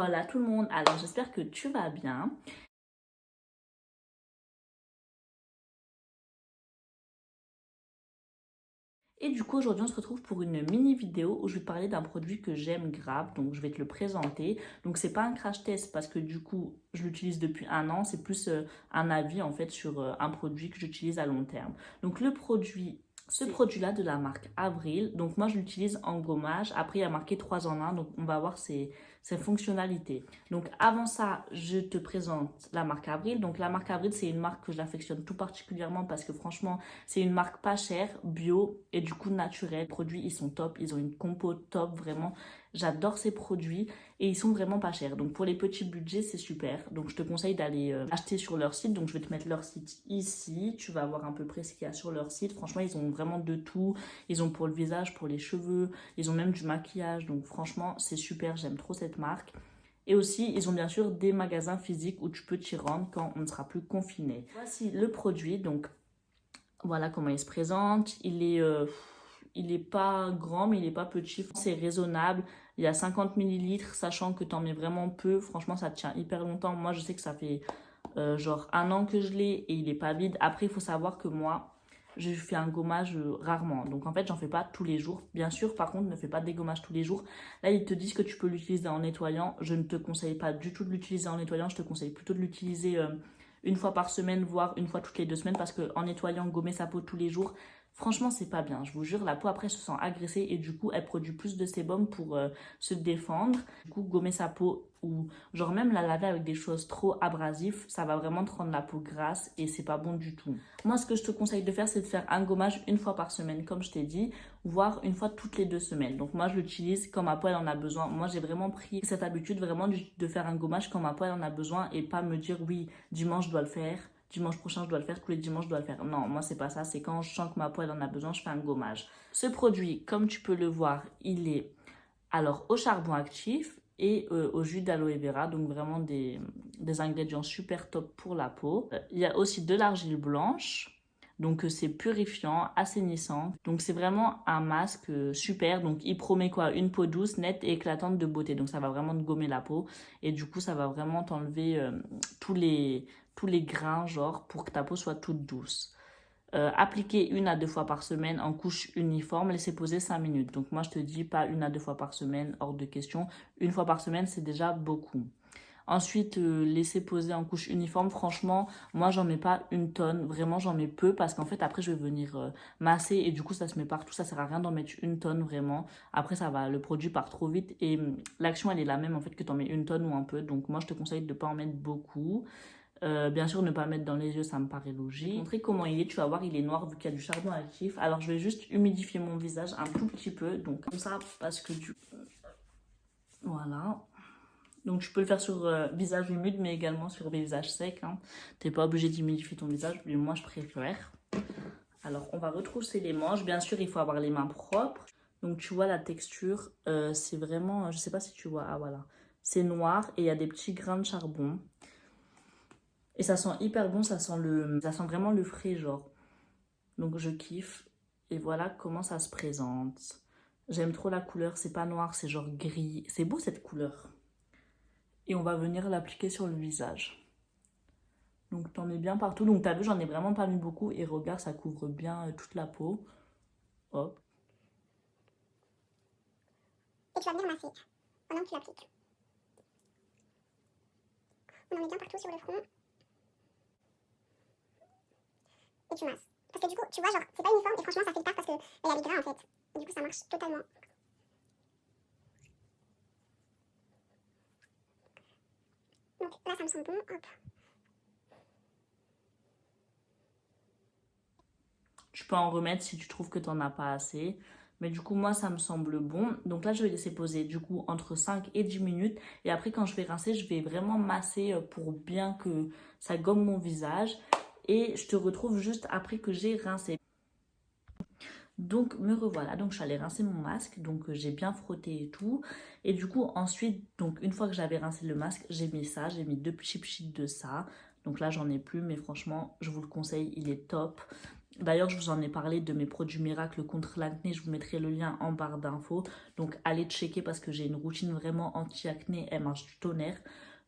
Voilà tout le monde, alors j'espère que tu vas bien. Et du coup aujourd'hui on se retrouve pour une mini vidéo où je vais te parler d'un produit que j'aime grave, donc je vais te le présenter. Donc c'est pas un crash test parce que du coup je l'utilise depuis un an, c'est plus un avis en fait sur un produit que j'utilise à long terme. Donc le produit, ce produit-là de la marque Avril, donc moi je l'utilise en gommage, après il y a marqué 3 en 1, donc on va voir ses fonctionnalités. Donc avant ça, je te présente la marque Avril. Donc la marque Avril, c'est une marque que j'affectionne tout particulièrement parce que franchement, c'est une marque pas chère, bio et du coup naturelle. Les produits, ils sont top, ils ont une compo top, vraiment. J'adore ces produits et ils sont vraiment pas chers. Donc pour les petits budgets, c'est super. Donc je te conseille d'aller acheter sur leur site. Donc je vais te mettre leur site ici. Tu vas voir à peu près ce qu'il y a sur leur site. Franchement, ils ont vraiment de tout. Ils ont pour le visage, pour les cheveux. Ils ont même du maquillage. Donc franchement, c'est super. J'aime trop cette marque. Et aussi, ils ont bien sûr des magasins physiques où tu peux t'y rendre quand on ne sera plus confiné. Voici le produit. Donc voilà comment il se présente. Il est pas grand, mais il est pas petit. C'est raisonnable. Il y a 50 millilitres, sachant que tu en mets vraiment peu. Franchement, ça tient hyper longtemps. Moi, je sais que ça fait genre un an que je l'ai et il est pas vide. Après, il faut savoir que moi, je fais un gommage rarement. Donc, en fait, j'en fais pas tous les jours. Bien sûr, par contre, ne fais pas de dégommage tous les jours. Là, ils te disent que tu peux l'utiliser en nettoyant. Je ne te conseille pas du tout de l'utiliser en nettoyant. Je te conseille plutôt de l'utiliser une fois par semaine, voire une fois toutes les 2 semaines, parce qu'en nettoyant, gommer sa peau tous les jours, franchement, c'est pas bien. Je vous jure, la peau après se sent agressée et du coup, elle produit plus de sébum pour se défendre. Du coup, gommer sa peau ou genre même la laver avec des choses trop abrasives, ça va vraiment te rendre la peau grasse et c'est pas bon du tout. Moi, ce que je te conseille de faire, c'est de faire un gommage une fois par semaine, comme je t'ai dit, voire une fois toutes les 2 semaines. Donc moi, je l'utilise quand ma peau elle en a besoin. Moi, j'ai vraiment pris cette habitude vraiment de faire un gommage quand ma peau elle en a besoin et pas me dire oui, dimanche je dois le faire. Dimanche prochain, je dois le faire. Tous les dimanches, je dois le faire. Non, moi, c'est pas ça. C'est quand je sens que ma peau elle en a besoin, je fais un gommage. Ce produit, comme tu peux le voir, il est alors au charbon actif et au jus d'aloe vera. Donc, vraiment des ingrédients super top pour la peau. Il y a aussi de l'argile blanche. Donc, c'est purifiant, assainissant. Donc, c'est vraiment un masque super. Donc, il promet quoi? Une peau douce, nette et éclatante de beauté. Donc, ça va vraiment te gommer la peau. Et du coup, ça va vraiment t'enlever tous les grains, genre, pour que ta peau soit toute douce. Appliquer 1 à 2 fois par semaine en couche uniforme, laisser poser 5 minutes. Donc moi je te dis pas 1 à 2 fois par semaine, hors de question. Une fois par semaine, c'est déjà beaucoup. Ensuite, laisser poser en couche uniforme, franchement, moi j'en mets pas une tonne, vraiment j'en mets peu parce qu'en fait après je vais venir masser et du coup ça se met partout, ça sert à rien d'en mettre une tonne vraiment. Après ça va, le produit part trop vite et l'action elle est la même en fait que t'en mets une tonne ou un peu, donc moi je te conseille de ne pas en mettre beaucoup. Bien sûr, ne pas mettre dans les yeux, ça me paraît logique. Je vais te montrer comment il est. Tu vas voir, il est noir vu qu'il y a du charbon actif. Alors, je vais juste humidifier mon visage un tout petit peu. Donc, comme ça, parce que du... Voilà. Donc, tu peux le faire sur visage humide, mais également sur visage sec. Hein. Tu n'es pas obligé d'humidifier ton visage, mais moi, je préfère. Alors, on va retrousser les manches. Bien sûr, il faut avoir les mains propres. Donc, tu vois la texture, c'est vraiment... Je sais pas si tu vois. Ah, voilà. C'est noir et il y a des petits grains de charbon. Et ça sent hyper bon, ça sent vraiment le frais, genre. Donc je kiffe. Et voilà comment ça se présente. J'aime trop la couleur, c'est pas noir, c'est genre gris. C'est beau cette couleur. Et on va venir l'appliquer sur le visage. Donc t'en mets bien partout. Donc t'as vu, j'en ai vraiment pas mis beaucoup. Et regarde, ça couvre bien toute la peau. Hop. Et tu vas venir masser pendant que tu l'appliques. On en met bien partout sur le front. Et tu masses. Parce que du coup, tu vois, genre, c'est pas uniforme et franchement, ça fait le taf parce que il y a les grains en fait. Et du coup, ça marche totalement. Donc là, ça me sent bon. Hop. Tu peux en remettre si tu trouves que t'en as pas assez. Mais du coup, moi, ça me semble bon. Donc là, je vais laisser poser du coup entre 5 et 10 minutes. Et après, quand je vais rincer, je vais vraiment masser pour bien que ça gomme mon visage. Et je te retrouve juste après que j'ai rincé. Donc me revoilà, donc je suis allée rincer mon masque, donc j'ai bien frotté et tout. Et du coup ensuite, donc une fois que j'avais rincé le masque, j'ai mis ça, j'ai mis 2 cheap sheets de ça. Donc là j'en ai plus, mais franchement je vous le conseille, il est top. D'ailleurs, je vous en ai parlé de mes produits miracles contre l'acné. Je vous mettrai le lien en barre d'infos. Donc, allez checker parce que j'ai une routine vraiment anti-acné. Elle marche du tonnerre.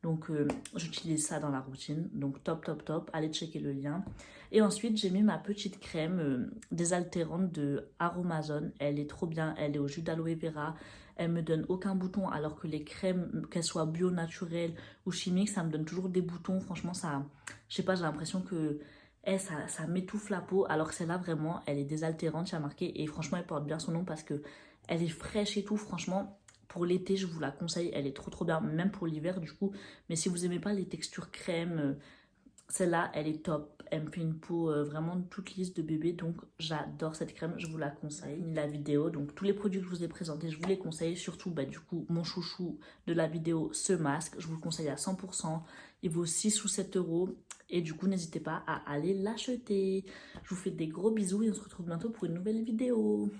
Donc, j'utilise ça dans la routine. Donc, top, top, top. Allez checker le lien. Et ensuite, j'ai mis ma petite crème désaltérante de Aromazone. Elle est trop bien. Elle est au jus d'aloe vera. Elle me donne aucun bouton alors que les crèmes, qu'elles soient bio, naturelles ou chimiques, ça me donne toujours des boutons. Franchement, ça, je sais pas, j'ai l'impression que ça m'étouffe la peau. Alors que celle-là, vraiment, elle est désaltérante, j'ai marqué. Et franchement, elle porte bien son nom parce que elle est fraîche et tout. Franchement, pour l'été, je vous la conseille. Elle est trop trop bien, même pour l'hiver du coup. Mais si vous aimez pas les textures crème, celle-là, elle est top. Elle me fait une peau vraiment toute lisse de bébé. Donc, j'adore cette crème. Je vous la conseille. La vidéo, donc tous les produits que je vous ai présentés, je vous les conseille. Surtout, bah, du coup, mon chouchou de la vidéo, ce masque. Je vous le conseille à 100%. Il vaut 6 ou 7 euros. Et du coup, n'hésitez pas à aller l'acheter. Je vous fais des gros bisous et on se retrouve bientôt pour une nouvelle vidéo.